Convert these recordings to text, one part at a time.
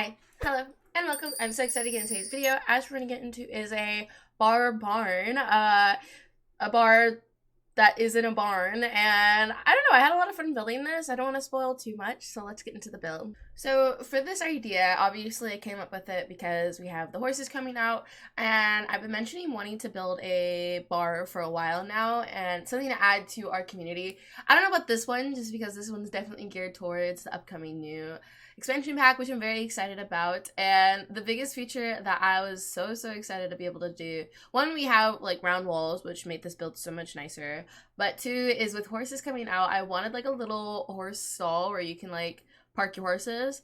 Hi, hello, and welcome. I'm so excited to get into today's video. As we're going to get into is a barn, a bar that is in a barn, and I don't know, I had a lot of fun building this. I don't want to spoil too much, so let's get into the build. So for this idea, obviously I came up with it because we have the horses coming out, and I've been mentioning wanting to build a bar for a while now, and something to add to our community. I don't know about this one, just because this one's definitely geared towards the upcoming new expansion pack, which I'm very excited about. And the biggest feature that I was so excited to be able to do, one, we have like round walls, which made this build so much nicer, but two is with horses coming out, I wanted like a little horse stall where you can like park your horses,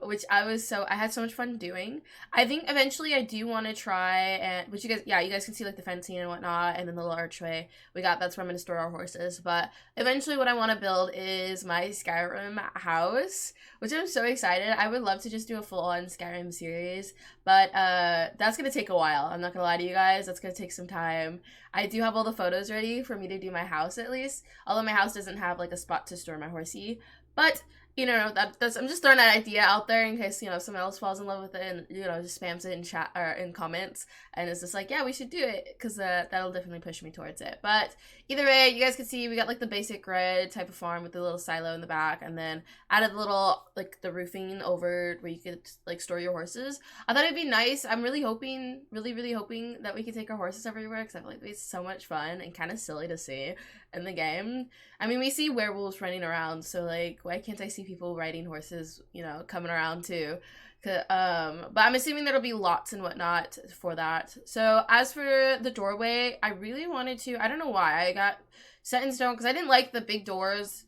which I had so much fun doing. I think eventually I do want to try, and which you guys can see like the fencing and whatnot, and then the little archway we got, that's where I'm going to store our horses. But eventually what I want to build is my Skyrim house, which I'm so excited. I would love to just do a full-on Skyrim series, but that's going to take a while. I'm not going to lie to you guys, that's going to take some time. I do have all the photos ready for me to do my house, at least, although my house doesn't have like a spot to store my horsey. But you know, that's I'm just throwing that idea out there in case, you know, someone else falls in love with it and, you know, just spams it in chat or in comments and it's just like, yeah, we should do it, because that'll definitely push me towards it. But either way, you guys can see we got like the basic red type of farm with the little silo in the back, and then added the little like the roofing over where you could like store your horses. I thought it'd be nice. I'm really hoping, really hoping that we can take our horses everywhere, because I feel like it's so much fun and kind of silly to see in the game. I mean, we see werewolves running around, so like, why can't I see people riding horses, you know, coming around too? But I'm assuming there'll be lots and whatnot for that. So as for the doorway, I really wanted to, I don't know why, I got set in stone because I didn't like the big doors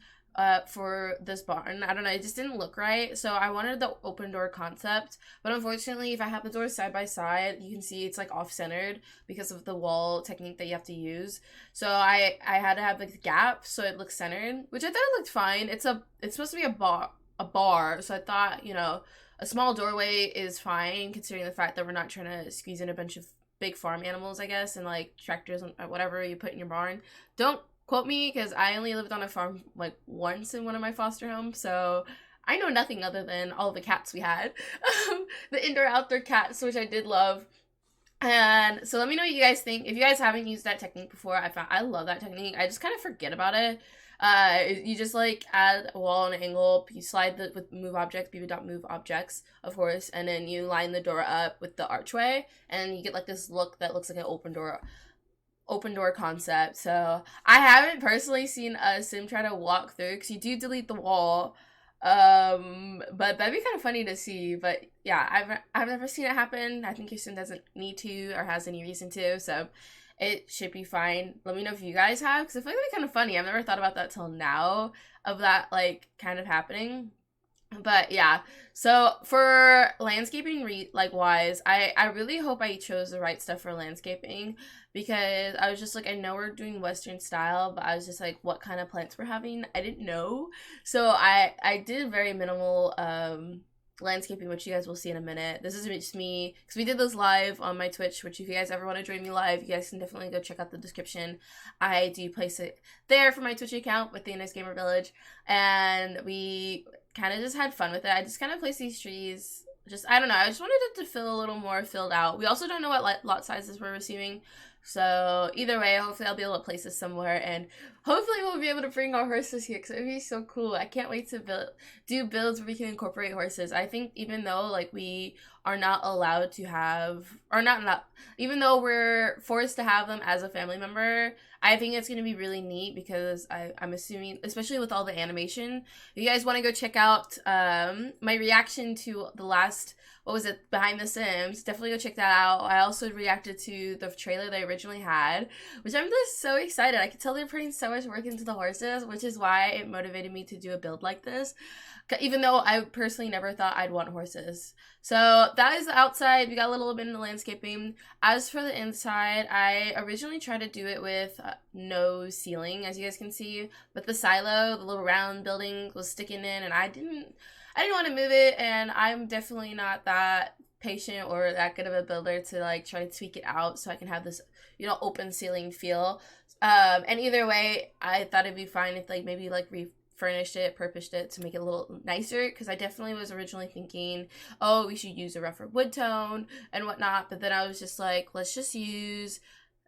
for this barn. I don't know, it just didn't look right. So I wanted the open door concept, but unfortunately, if I have the doors side by side, you can see it's like off-centered because of the wall technique that you have to use. So I had to have like the gap so it looks centered, which I thought it looked fine. It's supposed to be a bar, so I thought, you know, a small doorway is fine considering the fact that we're not trying to squeeze in a bunch of big farm animals, I guess, and like tractors and whatever you put in your barn. Don't quote me, because I only lived on a farm like once in one of my foster homes, so I know nothing other than all the cats we had. The indoor outdoor cats, which I did love. And so let me know what you guys think. If you guys haven't used that technique before, I love that technique. I just kind of forget about it. You just like add a wall on an angle, you slide with move objects, bb.move objects, of course, and then you line the door up with the archway, and you get like this look that looks like an open door concept. So I haven't personally seen a sim try to walk through, because you do delete the wall, but that'd be kind of funny to see. But yeah, I've never seen it happen. I think your sim doesn't need to or has any reason to, so it should be fine. Let me know if you guys have, because I feel like it'd be kind of funny. I've never thought about that till now, of that like kind of happening. But yeah, so for landscaping wise, I really hope I chose the right stuff for landscaping, because I was just like, I know we're doing Western style, but I was just like, what kind of plants we're having, I didn't know. So I did very minimal landscaping, which you guys will see in a minute. This is just me, because we did those live on my Twitch, which if you guys ever want to join me live, you guys can definitely go check out the description. I do place it there for my Twitch account with the Nice Gamer Village, and we kind of just had fun with it. I just kind of placed these trees, just, I don't know, I just wanted it to feel a little more filled out. We also don't know what lot sizes we're receiving, so either way, hopefully I'll be able to place this somewhere, and hopefully we'll be able to bring our horses here, because it would be so cool. I can't wait to do builds where we can incorporate horses. I think even though like we are not allowed to have, or not even though we're forced to have them as a family member, I think it's going to be really neat, because I'm assuming, especially with all the animation, if you guys want to go check out my reaction to the last, what was it, Behind the Sims, definitely go check that out. I also reacted to the trailer they originally had, which I'm just so excited. I could tell they're putting so much work into the horses, which is why it motivated me to do a build like this, even though I personally never thought I'd want horses. So that is the outside. We got a little bit in the landscaping. As for the inside, I originally tried to do it with no ceiling, as you guys can see, but the silo, the little round building, was sticking in, and I didn't want to move it, and I'm definitely not that patient or that good of a builder to like try to tweak it out so I can have this, you know, open ceiling feel. And either way, I thought it'd be fine if like maybe like furnished it, purposed it to make it a little nicer, because I definitely was originally thinking, oh, we should use a rougher wood tone and whatnot, but then I was just like, let's just use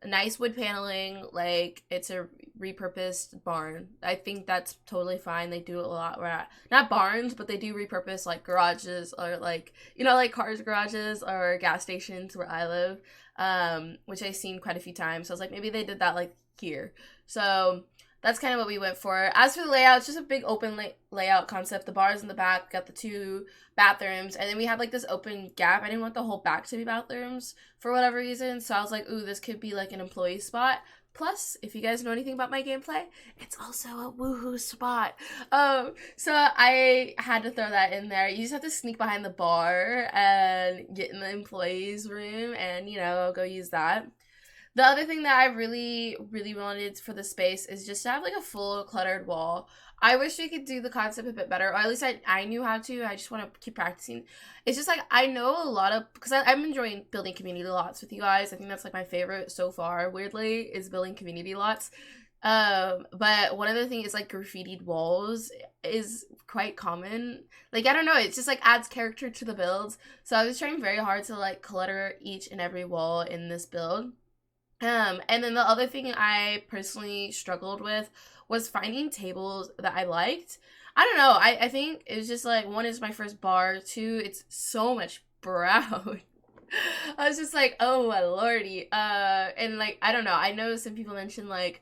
nice wood paneling, like it's a repurposed barn. I think that's totally fine. They do a lot where not barns, but they do repurpose like garages, or like, you know, like cars garages or gas stations where I live, which I've seen quite a few times. So I was like, maybe they did that like here. So that's kind of what we went for. As for the layout, it's just a big open layout concept. The bar's in the back, got the 2 bathrooms, and then we have like this open gap. I didn't want the whole back to be bathrooms for whatever reason, so I was like, ooh, this could be like an employee spot. Plus, if you guys know anything about my gameplay, it's also a woohoo spot. So I had to throw that in there. You just have to sneak behind the bar and get in the employees room and, you know, go use that. The other thing that I really, really wanted for the space is just to have like a full cluttered wall. I wish we could do the concept a bit better, or at least I knew how to. I just want to keep practicing. It's just like I know a lot of, because I'm enjoying building community lots with you guys. I think that's like my favorite so far, weirdly, is building community lots. But one other thing is like graffitied walls is quite common. Like, I don't know, it just like adds character to the builds. So I was trying very hard to like clutter each and every wall in this build. And then the other thing I personally struggled with was finding tables that I liked. I don't know, I think it was just like, 1 is my first bar, 2, it's so much brown. I was just like, oh my lordy. And like, I don't know, I know some people mentioned like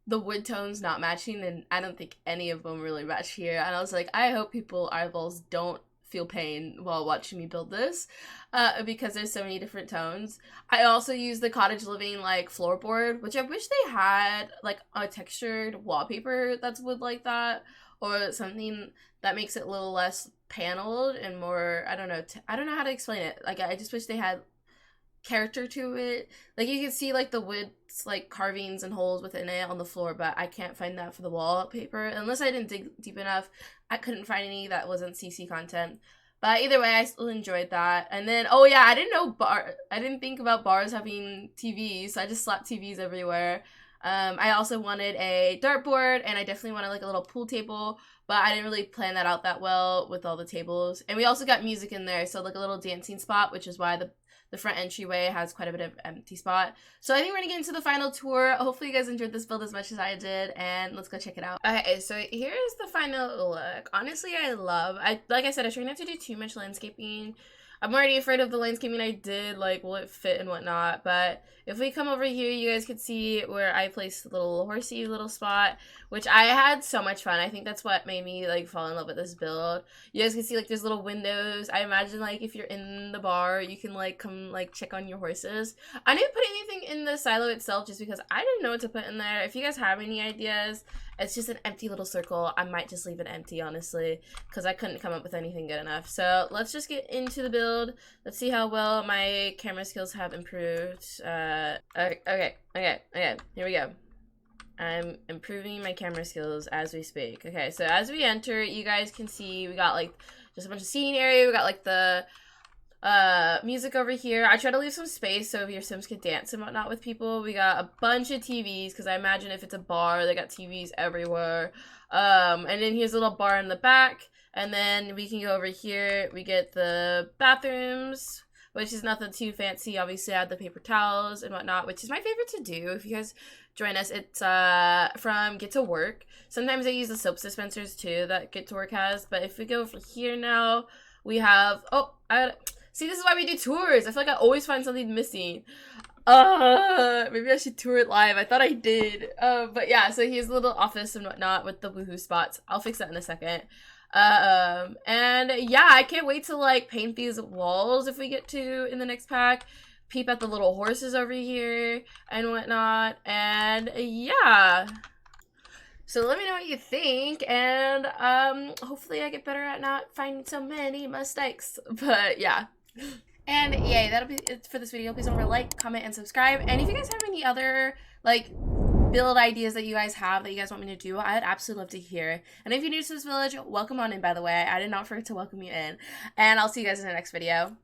the wood tones not matching, and I don't think any of them really match here. And I was like, I hope people eyeballs don't feel pain while watching me build this, because there's so many different tones. I also use the Cottage Living like floorboard, which I wish they had like a textured wallpaper that's wood like that, or something that makes it a little less paneled and more, I don't know, I don't know how to explain it. Like, I just wish they had character to it. Like, you can see like the wood's like carvings and holes within it on the floor, but I can't find that for the wallpaper. Unless I didn't dig deep enough, I couldn't find any that wasn't CC content. But either way, I still enjoyed that. And then, oh yeah, I didn't think about bars having TVs, so I just slapped TVs everywhere. I also wanted a dartboard, and I definitely wanted like a little pool table, but I didn't really plan that out that well with all the tables. And we also got music in there, so like a little dancing spot, which is why the front entryway has quite a bit of empty spot. So I think we're gonna get into the final tour. Hopefully you guys enjoyed this build as much as I did, and let's go check it out. Okay, so here's the final look. Honestly, like I said, I try not to do too much landscaping. I'm already afraid of the landscaping I did, like, will it fit and whatnot, but if we come over here, you guys could see where I placed the little horsey little spot, which I had so much fun. I think that's what made me, like, fall in love with this build. You guys can see, like, there's little windows. I imagine, like, if you're in the bar, you can, like, come, like, check on your horses. I didn't put anything in the silo itself just because I didn't know what to put in there. If you guys have any ideas, it's just an empty little circle. I might just leave it empty, honestly, because I couldn't come up with anything good enough. So let's just get into the build. Let's see how well my camera skills have improved. Okay, here we go. I'm improving my camera skills as we speak. Okay, so as we enter, you guys can see we got like just a bunch of seating area. We got like the music over here. I try to leave some space so your Sims can dance and whatnot with people. We got a bunch of TVs, because I imagine if it's a bar, they got TVs everywhere. And then here's a little bar in the back, and then we can go over here. We get the bathrooms, which is nothing too fancy. Obviously, I had the paper towels and whatnot, which is my favorite to do. If you guys join us, it's from Get to Work. Sometimes I use the soap dispensers too that Get to Work has. But if we go over here now, we have see, this is why we do tours. I feel like I always find something missing. Maybe I should tour it live. I thought I did. But yeah, so here's a little office and whatnot with the woohoo spots. I'll fix that in a second. And yeah, I can't wait to like paint these walls if we get to in the next pack. Peep at the little horses over here and whatnot. And yeah. So let me know what you think, and hopefully I get better at not finding so many mistakes. But yeah. And yay, that'll be it for this video. Please don't forget to like, comment, and subscribe. And if you guys have any other like build ideas that you guys have that you guys want me to do, I'd absolutely love to hear. And if you're new to this village, welcome on in, by the way. I did not forget to welcome you in. And I'll see you guys in the next video.